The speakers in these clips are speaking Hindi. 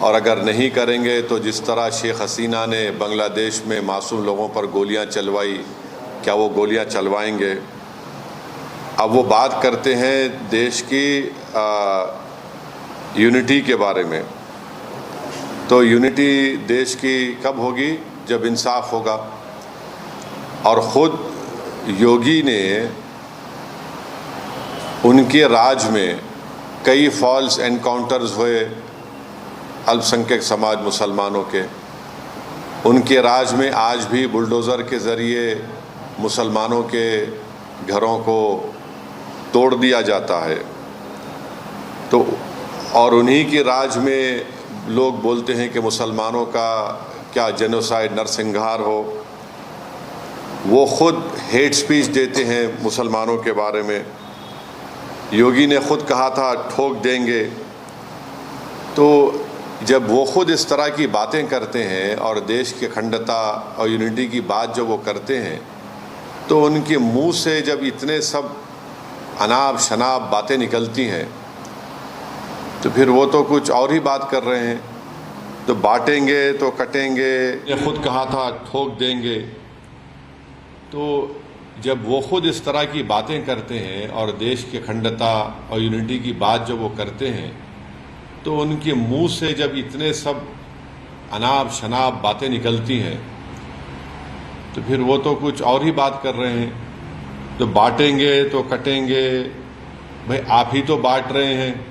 और अगर नहीं करेंगे तो जिस तरह शेख हसीना ने बांग्लादेश में मासूम लोगों पर गोलियां चलवाई, क्या वो गोलियां चलवाएंगे। अब वो बात करते हैं देश की यूनिटी के बारे में। तो यूनिटी देश की कब होगी? जब इंसाफ होगा। और ख़ुद योगी ने उनके राज में कई फॉल्स एनकाउंटर्स हुए अल्पसंख्यक समाज मुसलमानों के। उनके राज में आज भी बुलडोज़र के ज़रिए मुसलमानों के घरों को तोड़ दिया जाता है। तो और उन्हीं के राज में लोग बोलते हैं कि मुसलमानों का क्या जेनोसाइड नरसंहार हो। वो ख़ुद हेट स्पीच देते हैं मुसलमानों के बारे में। योगी ने ख़ुद कहा था ठोक देंगे। तो जब वो ख़ुद इस तरह की बातें करते हैं और देश की अखंडता और यूनिटी की बात जब वो करते हैं, तो उनके मुंह से जब इतने सब अनाप शनाप बातें निकलती हैं, तो फिर वो तो कुछ और ही बात कर रहे हैं। तो बांटेंगे तो कटेंगे, ये खुद कहा था ठोक देंगे। तो जब वो खुद इस तरह की बातें करते हैं और देश की अखंडता और यूनिटी की बात जब वो करते हैं, तो उनके मुंह से जब इतने सब अनाप शनाप बातें निकलती हैं, तो फिर वो तो कुछ और ही बात कर रहे हैं। तो बांटेंगे तो कटेंगे, भाई आप ही तो बांट रहे हैं।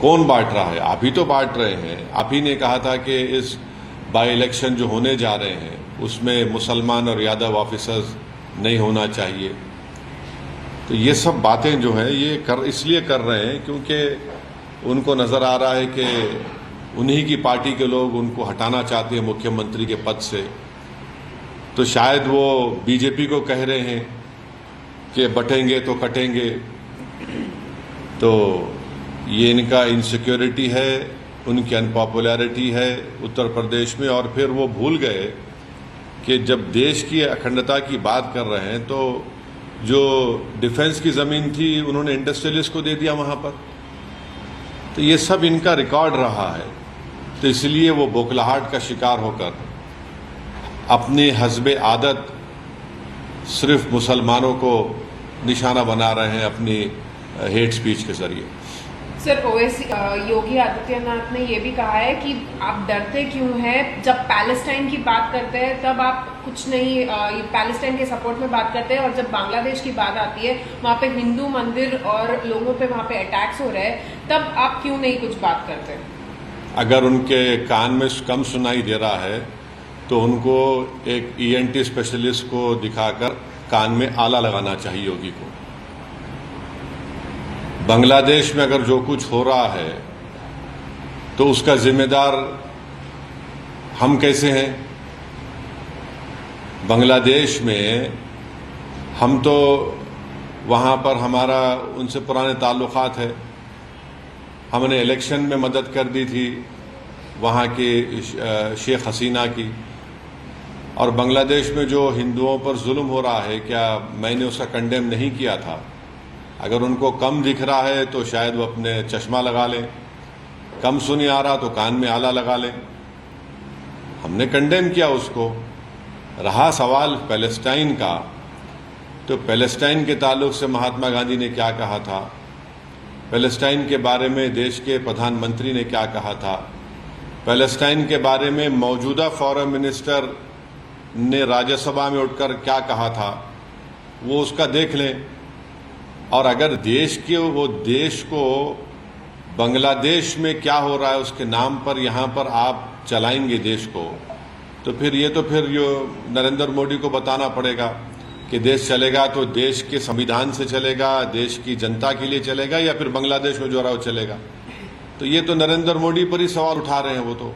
कौन बांट रहा है? आप ही तो बांट रहे हैं। आप ही ने कहा था कि इस बाई इलेक्शन जो होने जा रहे हैं उसमें मुसलमान और यादव ऑफिसर्स नहीं होना चाहिए। तो ये सब बातें जो हैं ये इसलिए कर रहे हैं क्योंकि उनको नज़र आ रहा है कि उन्हीं की पार्टी के लोग उनको हटाना चाहते हैं मुख्यमंत्री के पद से। तो शायद वो बीजेपी को कह रहे हैं कि बटेंगे तो कटेंगे। तो ये इनका इनसिक्योरिटी है, उनकी अनपॉपुलैरिटी है उत्तर प्रदेश में। और फिर वो भूल गए कि जब देश की अखंडता की बात कर रहे हैं तो जो डिफेंस की ज़मीन थी उन्होंने इंडस्ट्रियलिस्ट को दे दिया वहाँ पर। तो ये सब इनका रिकॉर्ड रहा है। तो इसलिए वो बौखलाहट का शिकार होकर अपनी हस्बे आदत सिर्फ मुसलमानों को निशाना बना रहे हैं अपनी हेट स्पीच के जरिए। सर, ओवैसी योगी आदित्यनाथ ने ये भी कहा है कि आप डरते क्यों हैं? जब पैलेस्टाइन की बात करते हैं तब आप कुछ नहीं, पैलेस्टाइन के सपोर्ट में बात करते हैं, और जब बांग्लादेश की बात आती है वहाँ पे हिंदू मंदिर और लोगों पे वहाँ पे अटैक्स हो रहे हैं, तब आप क्यों नहीं कुछ बात करते? अगर उनके कान में कम सुनाई दे रहा है तो उनको एक ENT स्पेशलिस्ट को दिखाकर कान में आला लगाना चाहिए योगी को। बांग्लादेश में अगर जो कुछ हो रहा है तो उसका जिम्मेदार हम कैसे हैं? बांग्लादेश में हम तो वहाँ पर हमारा उनसे पुराने ताल्लुकात है। हमने इलेक्शन में मदद कर दी थी वहाँ की शेख हसीना की। और बांग्लादेश में जो हिंदुओं पर जुल्म हो रहा है, क्या मैंने उसका कंडेम नहीं किया था? अगर उनको कम दिख रहा है तो शायद वो अपने चश्मा लगा लें, कम सुन आ रहा तो कान में आला लगा लें। हमने कंडेम किया उसको। रहा सवाल पैलेस्टाइन का, तो पैलेस्टाइन के ताल्लुक से महात्मा गांधी ने क्या कहा था, पैलेस्टाइन के बारे में देश के प्रधानमंत्री ने क्या कहा था, पैलेस्टाइन के बारे में मौजूदा फॉरेन मिनिस्टर ने राज्यसभा में उठकर क्या कहा था, वो उसका देख लें। और अगर देश को बांग्लादेश में क्या हो रहा है उसके नाम पर यहाँ पर आप चलाएंगे देश को, तो फिर नरेंद्र मोदी को बताना पड़ेगा कि देश चलेगा तो देश के संविधान से चलेगा, देश की जनता के लिए चलेगा, या फिर बांग्लादेश में जो रहा वो चलेगा। तो ये तो नरेंद्र मोदी पर ही सवाल उठा रहे हैं वो तो।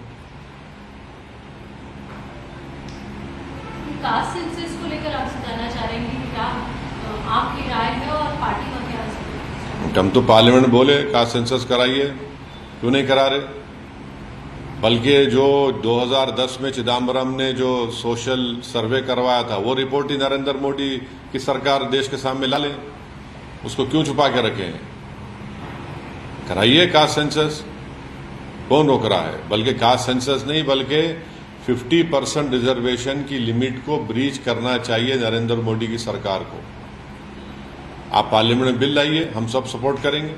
कास्ट सेंसस को लेकर आप जानना चाह रहे हैं कि क्या आपकी राय है और पार्टी का क्या? हम तो पार्लियामेंट बोले कास्ट सेंसस कराइए, क्यों नहीं करा रहे? बल्कि जो 2010 में चिदम्बरम ने जो सोशल सर्वे करवाया था वो रिपोर्ट ही नरेंद्र मोदी की सरकार देश के सामने ला ले। उसको क्यों छुपा के रखे हैं? कराइए कास्ट सेंसस। कौन रोक रहा है? बल्कि कास्ट सेंसस नहीं, बल्कि 50% रिजर्वेशन की लिमिट को ब्रीच करना चाहिए नरेंद्र मोदी की सरकार को। आप पार्लियामेंट में बिल लाइए, हम सब सपोर्ट करेंगे।